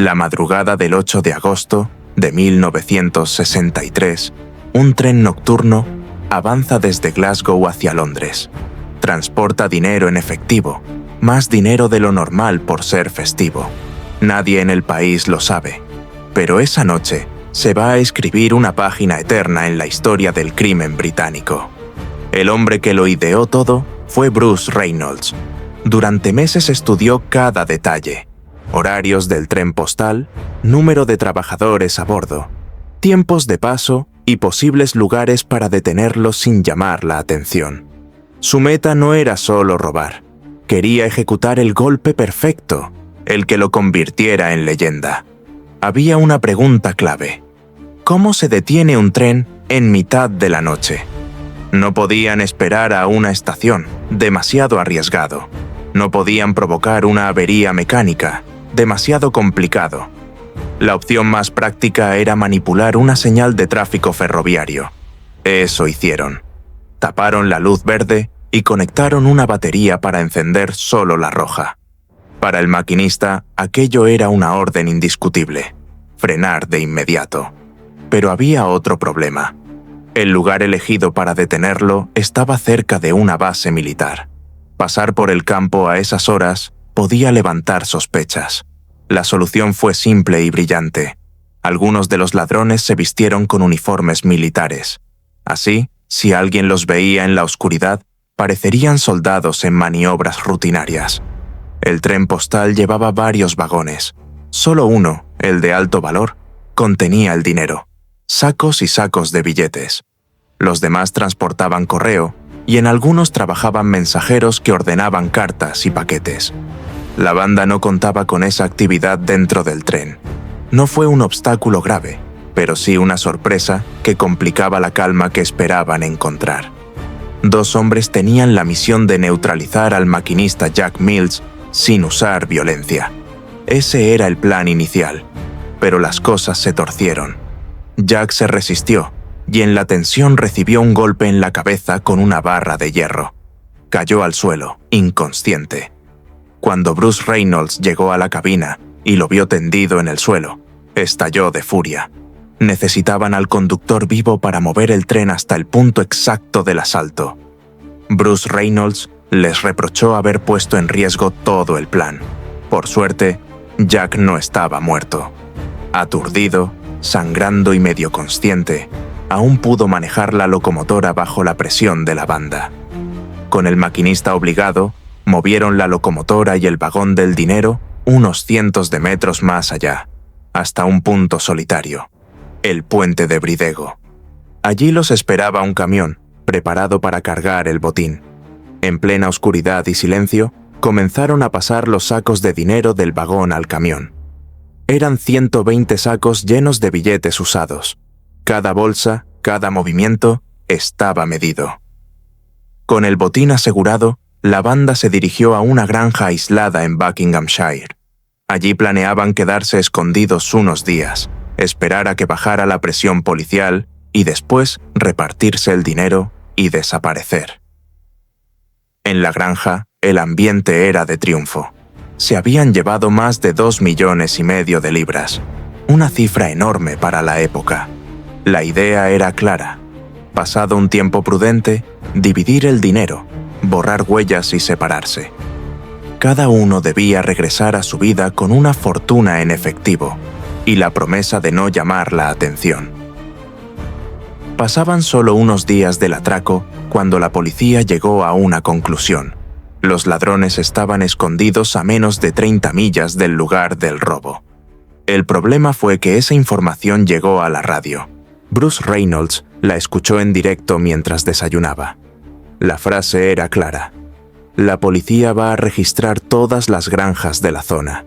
La madrugada del 8 de agosto de 1963, un tren nocturno avanza desde Glasgow hacia Londres. Transporta dinero en efectivo, más dinero de lo normal por ser festivo. Nadie en el país lo sabe, pero esa noche se va a escribir una página eterna en la historia del crimen británico. El hombre que lo ideó todo fue Bruce Reynolds. Durante meses estudió cada detalle: horarios del tren postal, número de trabajadores a bordo, tiempos de paso y posibles lugares para detenerlos sin llamar la atención. Su meta no era solo robar, quería ejecutar el golpe perfecto, el que lo convirtiera en leyenda. Había una pregunta clave: ¿cómo se detiene un tren en mitad de la noche? No podían esperar a una estación, demasiado arriesgado. No podían provocar una avería mecánica, demasiado complicado. La opción más práctica era manipular una señal de tráfico ferroviario. Eso hicieron. Taparon la luz verde y conectaron una batería para encender solo la roja. Para el maquinista, aquello era una orden indiscutible: frenar de inmediato. Pero había otro problema. El lugar elegido para detenerlo estaba cerca de una base militar. Pasar por el campo a esas horas podía levantar sospechas. La solución fue simple y brillante. Algunos de los ladrones se vistieron con uniformes militares. Así, si alguien los veía en la oscuridad, parecerían soldados en maniobras rutinarias. El tren postal llevaba varios vagones. Solo uno, el de alto valor, contenía el dinero: sacos y sacos de billetes. Los demás transportaban correo, y en algunos trabajaban mensajeros que ordenaban cartas y paquetes. La banda no contaba con esa actividad dentro del tren. No fue un obstáculo grave, pero sí una sorpresa que complicaba la calma que esperaban encontrar. Dos hombres tenían la misión de neutralizar al maquinista Jack Mills sin usar violencia. Ese era el plan inicial, pero las cosas se torcieron. Jack se resistió y en la tensión recibió un golpe en la cabeza con una barra de hierro. Cayó al suelo, inconsciente. Cuando Bruce Reynolds llegó a la cabina y lo vio tendido en el suelo, estalló de furia. Necesitaban al conductor vivo para mover el tren hasta el punto exacto del asalto. Bruce Reynolds les reprochó haber puesto en riesgo todo el plan. Por suerte, Jack no estaba muerto. Aturdido, sangrando y medio consciente, aún pudo manejar la locomotora bajo la presión de la banda. Con el maquinista obligado, movieron la locomotora y el vagón del dinero unos cientos de metros más allá, hasta un punto solitario: el puente de Bridego. Allí los esperaba un camión, preparado para cargar el botín. En plena oscuridad y silencio, comenzaron a pasar los sacos de dinero del vagón al camión. Eran 120 sacos llenos de billetes usados. Cada bolsa, cada movimiento, estaba medido. Con el botín asegurado, la banda se dirigió a una granja aislada en Buckinghamshire. Allí planeaban quedarse escondidos unos días, esperar a que bajara la presión policial y después repartirse el dinero y desaparecer. En la granja, el ambiente era de triunfo. Se habían llevado más de 2,5 millones de libras, una cifra enorme para la época. La idea era clara: pasado un tiempo prudente, dividir el dinero, borrar huellas y separarse. Cada uno debía regresar a su vida con una fortuna en efectivo y la promesa de no llamar la atención. Pasaban solo unos días del atraco cuando la policía llegó a una conclusión: los ladrones estaban escondidos a menos de 30 millas del lugar del robo. El problema fue que esa información llegó a la radio. Bruce Reynolds la escuchó en directo mientras desayunaba. La frase era clara: la policía va a registrar todas las granjas de la zona.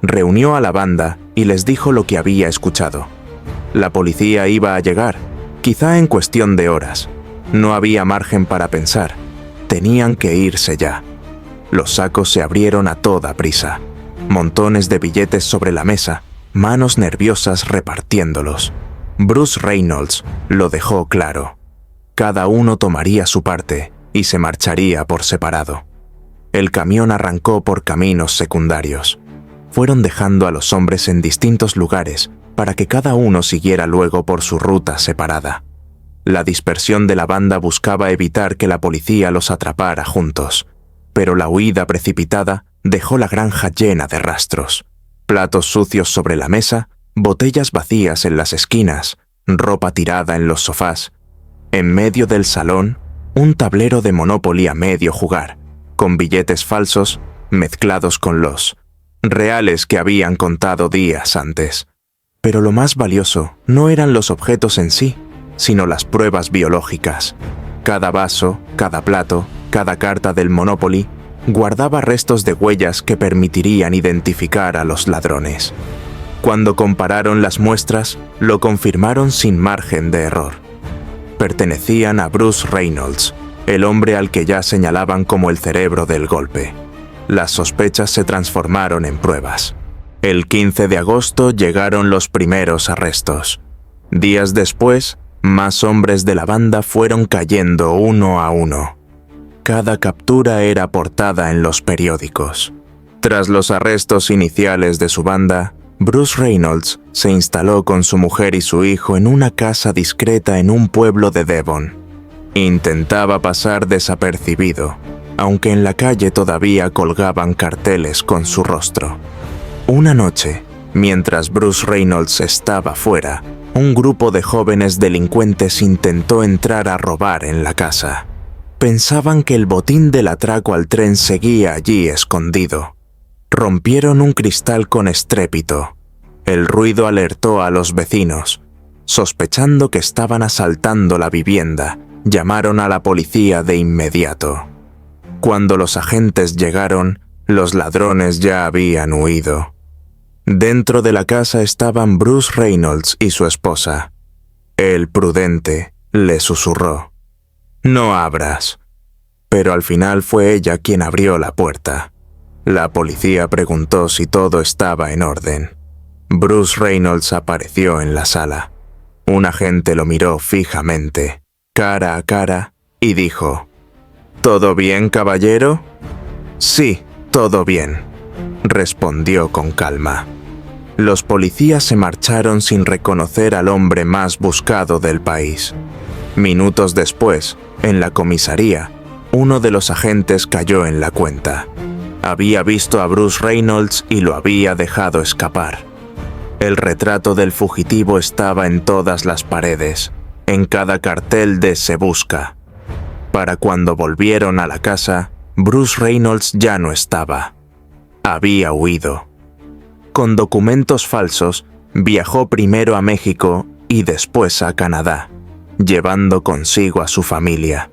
Reunió a la banda y les dijo lo que había escuchado. La policía iba a llegar, quizá en cuestión de horas. No había margen para pensar. Tenían que irse ya. Los sacos se abrieron a toda prisa. Montones de billetes sobre la mesa, manos nerviosas repartiéndolos. Bruce Reynolds lo dejó claro: cada uno tomaría su parte y se marcharía por separado. El camión arrancó por caminos secundarios. fueron dejando a los hombres en distintos lugares para que cada uno siguiera luego por su ruta separada. La dispersión de la banda buscaba evitar que la policía los atrapara juntos, pero la huida precipitada dejó la granja llena de rastros. Platos sucios sobre la mesa, botellas vacías en las esquinas, ropa tirada en los sofás. En medio del salón, un tablero de Monopoly a medio jugar, con billetes falsos mezclados con los reales que habían contado días antes. Pero lo más valioso no eran los objetos en sí, sino las pruebas biológicas. Cada vaso, cada plato, cada carta del Monopoly guardaba restos de huellas que permitirían identificar a los ladrones. Cuando compararon las muestras, lo confirmaron sin margen de error. Pertenecían a Bruce Reynolds, el hombre al que ya señalaban como el cerebro del golpe. Las sospechas se transformaron en pruebas. El 15 de agosto llegaron los primeros arrestos. Días después, más hombres de la banda fueron cayendo uno a uno. Cada captura era portada en los periódicos. Tras los arrestos iniciales de su banda, Bruce Reynolds se instaló con su mujer y su hijo en una casa discreta en un pueblo de Devon. Intentaba pasar desapercibido, aunque en la calle todavía colgaban carteles con su rostro. Una noche, mientras Bruce Reynolds estaba fuera, un grupo de jóvenes delincuentes intentó entrar a robar en la casa. Pensaban que el botín del atraco al tren seguía allí escondido. Rompieron un cristal con estrépito. El ruido alertó a los vecinos. Sospechando que estaban asaltando la vivienda, llamaron a la policía de inmediato. Cuando los agentes llegaron, los ladrones ya habían huido. Dentro de la casa estaban Bruce Reynolds y su esposa. El prudente le susurró: «No abras». Pero al final fue ella quien abrió la puerta. La policía preguntó si todo estaba en orden. Bruce Reynolds apareció en la sala. Un agente lo miró fijamente, cara a cara, y dijo: «¿Todo bien, caballero?» «Sí, todo bien», respondió con calma. Los policías se marcharon sin reconocer al hombre más buscado del país. Minutos después, en la comisaría, uno de los agentes cayó en la cuenta. Había visto a Bruce Reynolds y lo había dejado escapar. El retrato del fugitivo estaba en todas las paredes, en cada cartel de «Se busca». Para cuando volvieron a la casa, Bruce Reynolds ya no estaba. Había huido. Con documentos falsos, viajó primero a México y después a Canadá, llevando consigo a su familia.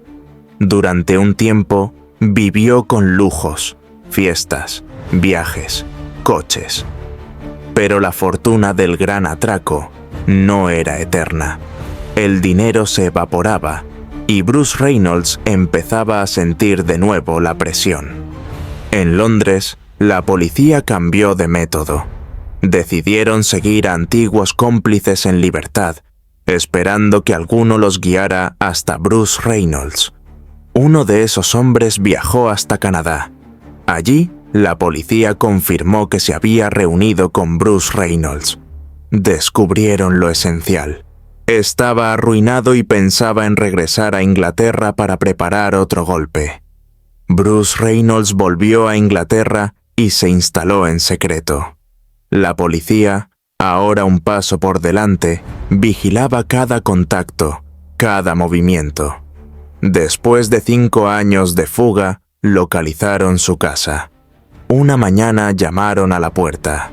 Durante un tiempo, vivió con lujos, fiestas, viajes, coches. Pero la fortuna del gran atraco no era eterna. El dinero se evaporaba y Bruce Reynolds empezaba a sentir de nuevo la presión. En Londres, la policía cambió de método. Decidieron seguir a antiguos cómplices en libertad, esperando que alguno los guiara hasta Bruce Reynolds. Uno de esos hombres viajó hasta Canadá. Allí, la policía confirmó que se había reunido con Bruce Reynolds. Descubrieron lo esencial. Estaba arruinado y pensaba en regresar a Inglaterra para preparar otro golpe. Bruce Reynolds volvió a Inglaterra y se instaló en secreto. La policía, ahora un paso por delante, vigilaba cada contacto, cada movimiento. Después de 5 años de fuga, localizaron su casa. Una mañana llamaron a la puerta.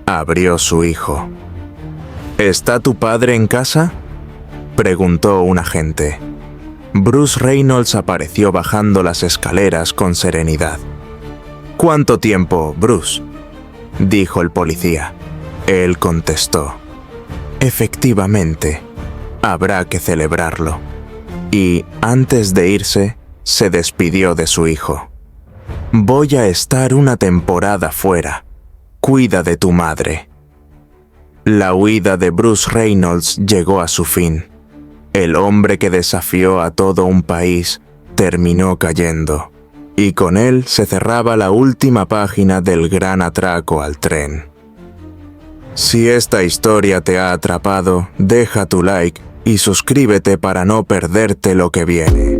Abrió su hijo. «¿Está tu padre en casa?», preguntó un agente. Bruce Reynolds apareció bajando las escaleras con serenidad. «¿Cuánto tiempo, Bruce?», dijo el policía. Él contestó: «Efectivamente, habrá que celebrarlo». Y, antes de irse, se despidió de su hijo. «Voy a estar una temporada fuera. Cuida de tu madre». La huida de Bruce Reynolds llegó a su fin. El hombre que desafió a todo un país terminó cayendo. y con él se cerraba la última página del gran atraco al tren. Si esta historia te ha atrapado, deja tu like y suscríbete para no perderte lo que viene.